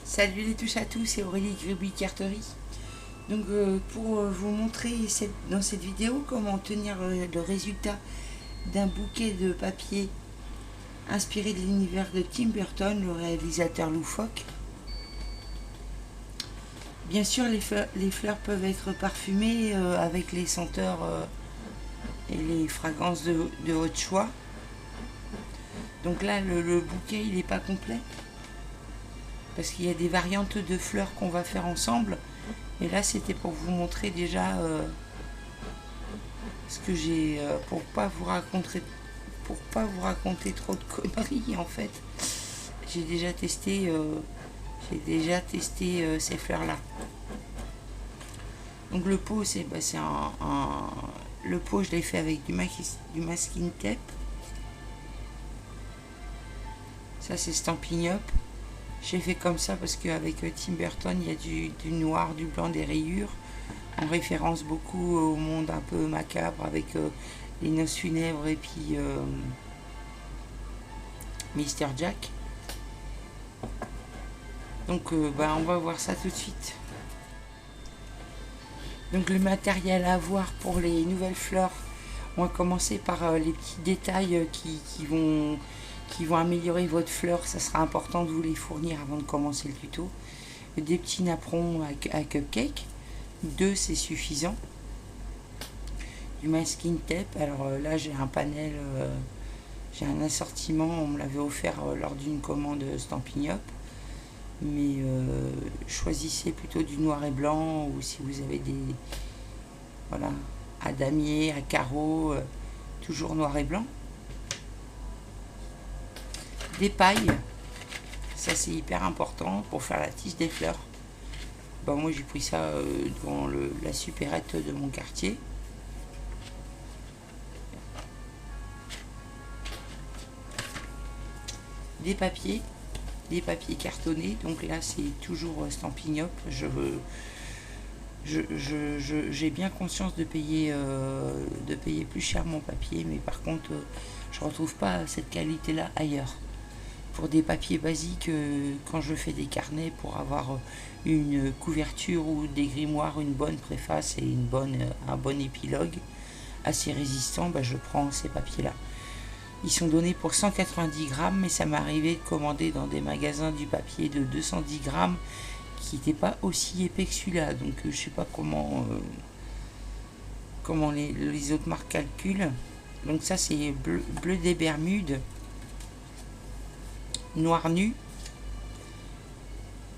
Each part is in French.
Salut les touches à tous, c'est Aurélie Gribouille Carterie. Donc pour vous montrer dans cette vidéo comment obtenir le résultat d'un bouquet de papier inspiré de l'univers de Tim Burton, le réalisateur loufoque. Bien sûr, les fleurs peuvent être parfumées avec les senteurs et les fragrances de votre choix. Donc là, le bouquet, il n'est pas complet parce qu'il y a des variantes de fleurs qu'on va faire ensemble. Et là, c'était pour vous montrer déjà ce que j'ai, pour pas vous raconter trop de conneries en fait. J'ai déjà testé ces fleurs là. Donc le pot, le pot, je l'ai fait avec du masking tape. Ça c'est Stampin' Up. J'ai fait comme ça parce qu'avec Tim Burton, il y a du noir, du blanc, des rayures. On référence beaucoup au monde un peu macabre avec les noces funèbres et puis Mr. Jack. Donc on va voir ça tout de suite. Donc le matériel à avoir pour les nouvelles fleurs, on va commencer par les petits détails qui vont améliorer votre fleur. Ça sera important de vous les fournir avant de commencer le tuto. Des petits napperons à cupcake, 2 c'est suffisant. Du masking tape, alors là j'ai un panel, j'ai un assortiment, on me l'avait offert lors d'une commande Stampin' Up. Mais choisissez plutôt du noir et blanc, ou si vous avez des, voilà, à damier, à carreaux, toujours noir et blanc. Des pailles, ça c'est hyper important pour faire la tige des fleurs. Moi j'ai pris ça dans la supérette de mon quartier. Des papiers cartonnés, donc là c'est toujours Stampin' Up. J'ai bien conscience de payer plus cher mon papier, mais par contre je retrouve pas cette qualité là ailleurs. Pour des papiers basiques, quand je fais des carnets pour avoir une couverture ou des grimoires, une bonne préface et un bon épilogue assez résistant, je prends ces papiers là. Ils sont donnés pour 190 grammes, mais ça m'est arrivé de commander dans des magasins du papier de 210 grammes qui n'était pas aussi épais que celui-là. Donc je sais pas comment les autres marques calculent. Donc ça c'est bleu des Bermudes, noir nu.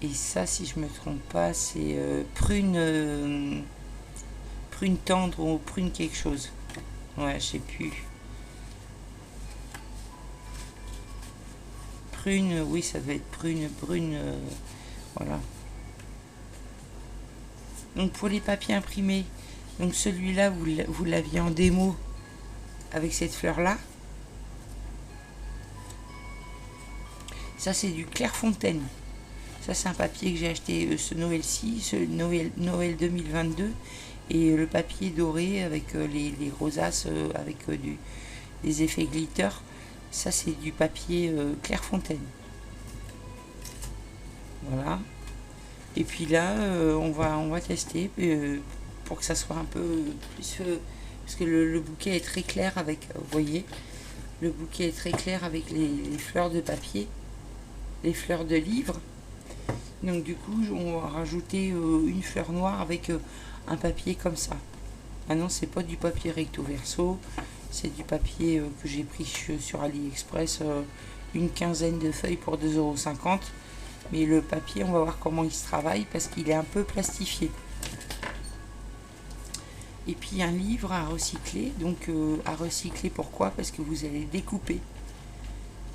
Et ça, si je me trompe pas, c'est prune tendre ou prune quelque chose. Ouais, je sais plus. Prune, oui, ça doit être brune, voilà. Donc pour les papiers imprimés, donc celui-là, vous l'aviez en démo avec cette fleur-là. Ça, c'est du Clairefontaine. Ça, c'est un papier que j'ai acheté ce Noël-ci, Noël 2022. Et le papier doré avec les rosaces, avec des effets glitter. Ça, c'est du papier Clairefontaine. Voilà. Et puis là, on va tester pour que ça soit un peu plus... parce que le bouquet est très clair avec... vous voyez, le bouquet est très clair avec les fleurs de papier, les fleurs de livre. Donc du coup, on va rajouter une fleur noire avec un papier comme ça. Ah non, c'est pas du papier recto verso, c'est du papier que j'ai pris sur AliExpress, une quinzaine de feuilles pour 2,50 €. Mais le papier, on va voir comment il se travaille parce qu'il est un peu plastifié. Et puis un livre à recycler. Donc à recycler, pourquoi? Parce que vous allez découper.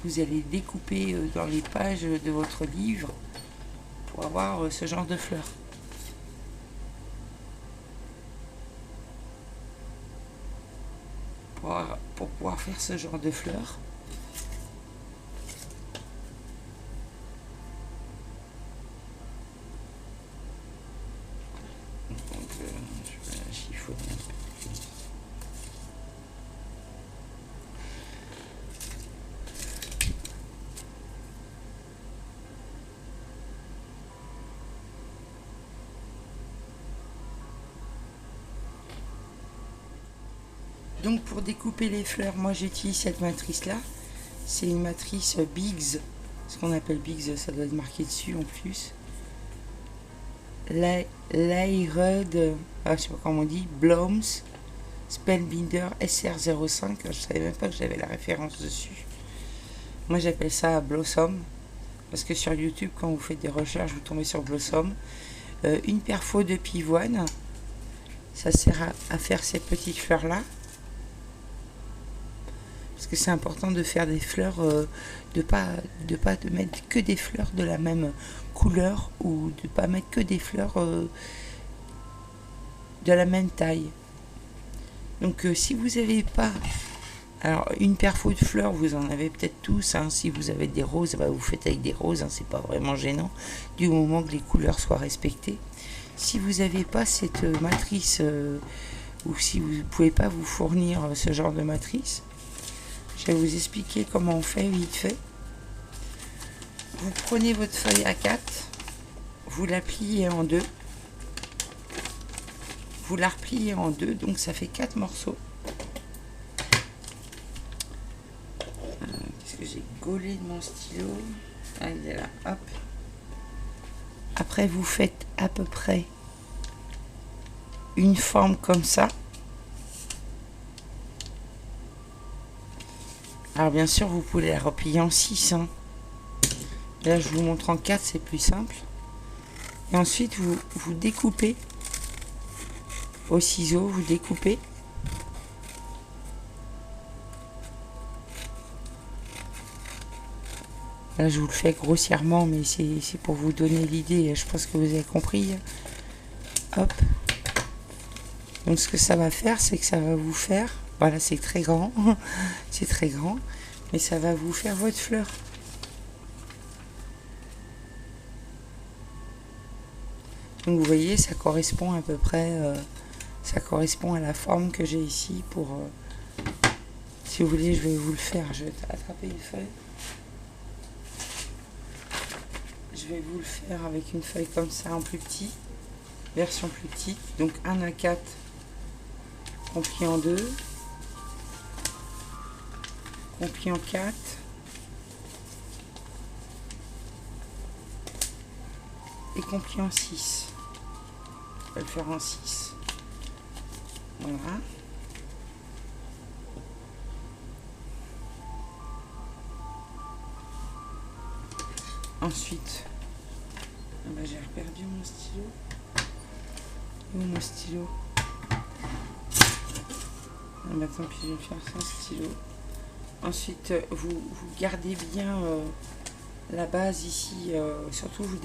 Vous allez découper dans les pages de votre livre pour avoir ce genre de fleurs. Pour pouvoir faire ce genre de fleurs. Donc je vais la chiffonner un peu. Donc pour découper les fleurs, moi j'utilise cette matrice là. C'est une matrice Biggs. Ce qu'on appelle Biggs, ça doit être marqué dessus en plus. Layered, je sais pas comment on dit, Bloms Spellbinder SR05. Je savais même pas que j'avais la référence dessus. Moi j'appelle ça Blossom. Parce que sur YouTube, quand vous faites des recherches, vous tombez sur Blossom. Une perfo de pivoine. Ça sert à faire ces petites fleurs là. Parce que c'est important de faire des fleurs, de mettre que des fleurs de la même couleur ou de pas mettre que des fleurs de la même taille. Donc si vous n'avez pas, alors une perfo de fleurs, vous en avez peut-être tous. Hein. Si vous avez des roses, bah, vous faites avec des roses, hein, c'est pas vraiment gênant, du moment que les couleurs soient respectées. Si vous n'avez pas cette matrice, ou si vous ne pouvez pas vous fournir ce genre de matrice, je vais vous expliquer comment on fait vite fait. Vous prenez votre feuille A4, vous la pliez en deux, vous la repliez en deux, donc ça fait 4 morceaux. Qu'est-ce que j'ai gaulé de mon stylo? Ah, il est là, hop. Après, vous faites à peu près une forme comme ça. Alors bien sûr, vous pouvez la replier en 6. Hein. Là, je vous montre en 4, c'est plus simple. Et ensuite, vous découpez au ciseau, vous découpez. Là, je vous le fais grossièrement, mais c'est pour vous donner l'idée. Je pense que vous avez compris. Hop. Donc, ce que ça va faire, c'est que ça va vous faire... Voilà, c'est très grand. C'est très grand. Mais ça va vous faire votre fleur. Donc, vous voyez, ça correspond à peu près... ça correspond à la forme que j'ai ici pour... si vous voulez, je vais vous le faire. Je vais attraper une feuille. Je vais vous le faire avec une feuille comme ça en plus petit, version plus petite. Donc un A4 qu'on plie en 2, qu'on plie en 4, et qu'on plie en 6. Je vais le faire en 6. Voilà. Ensuite, ah bah, j'ai perdu mon stylo. Où est mon stylo? Ah bah, tant pis, je vais faire sans stylo. Ensuite, vous gardez bien la base ici. Surtout, vous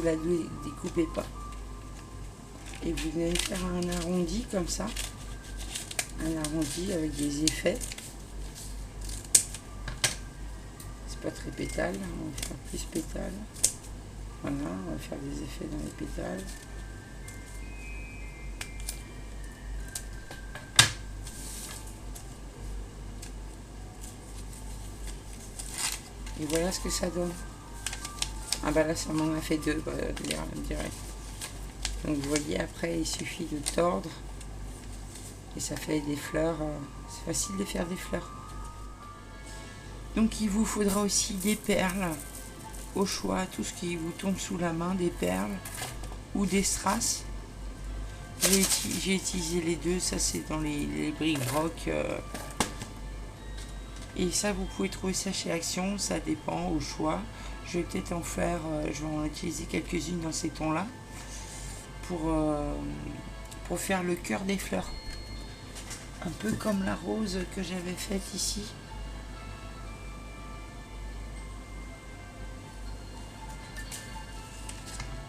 la découpez pas. Et vous allez faire un arrondi comme ça. Un arrondi avec des effets. Pas très pétales, on va faire plus pétales. Voilà, on va faire des effets dans les pétales. Et voilà ce que ça donne. Ah bah là ça m'en a fait 2, bah, direct. Donc vous voyez, après il suffit de tordre et ça fait des fleurs. C'est facile de faire des fleurs. Donc il vous faudra aussi des perles au choix, tout ce qui vous tombe sous la main, des perles ou des strass. J'ai utilisé les deux, ça c'est dans les bric-broc. Et ça vous pouvez trouver ça chez Action, ça dépend au choix. Je vais peut-être en faire, je vais en utiliser quelques-unes dans ces tons-là pour faire le cœur des fleurs. Un peu comme la rose que j'avais faite ici.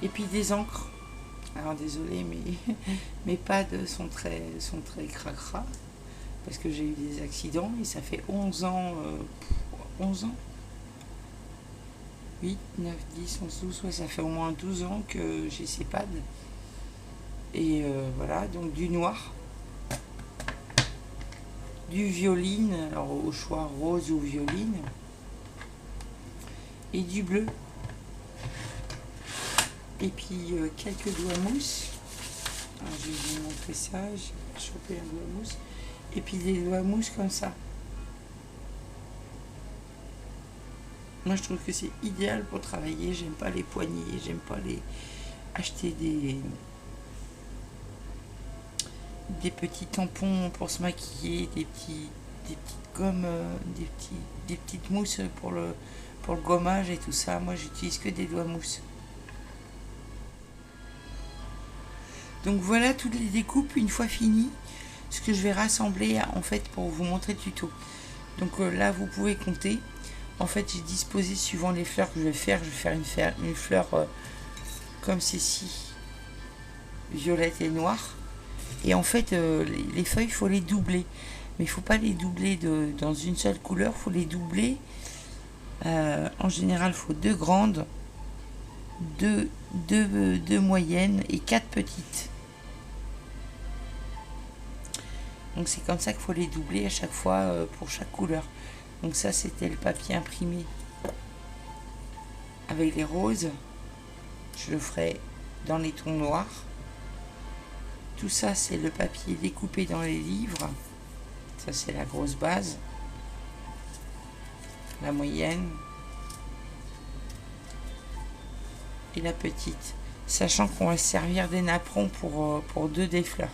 Et puis des encres. Alors désolé, mais mes pads sont très cracra parce que j'ai eu des accidents et ça fait 11 ans, 11 ans, 8, 9, 10, 11, 12, ouais, ça fait au moins 12 ans que j'ai ces pads. Et voilà, donc du noir, du violine, alors au choix rose ou violine, et du bleu. Et puis quelques doigts mousse. Alors, je vais vous montrer ça. J'ai chopé un doigt mousse. Et puis des doigts mousse comme ça. Moi je trouve que c'est idéal pour travailler. J'aime pas les poignées, j'aime pas les acheter des petits tampons pour se maquiller, des petites gommes, des petites mousses pour le gommage et tout ça. Moi j'utilise que des doigts mousse. Donc voilà toutes les découpes une fois finies, ce que je vais rassembler en fait pour vous montrer le tuto. Donc là vous pouvez compter. En fait j'ai disposé suivant les fleurs que je vais faire. Je vais faire une fleur comme ceci, violette et noire. Et en fait les feuilles il faut les doubler. Mais il ne faut pas les doubler dans une seule couleur, il faut les doubler. En général il faut 2 grandes, 2 moyennes et 4 petites. Donc c'est comme ça qu'il faut les doubler à chaque fois pour chaque couleur. Donc ça c'était le papier imprimé avec les roses. Je le ferai dans les tons noirs. Tout ça c'est le papier découpé dans les livres. Ça c'est la grosse base. La moyenne. Et la petite. Sachant qu'on va se servir des napperons pour 2 des fleurs.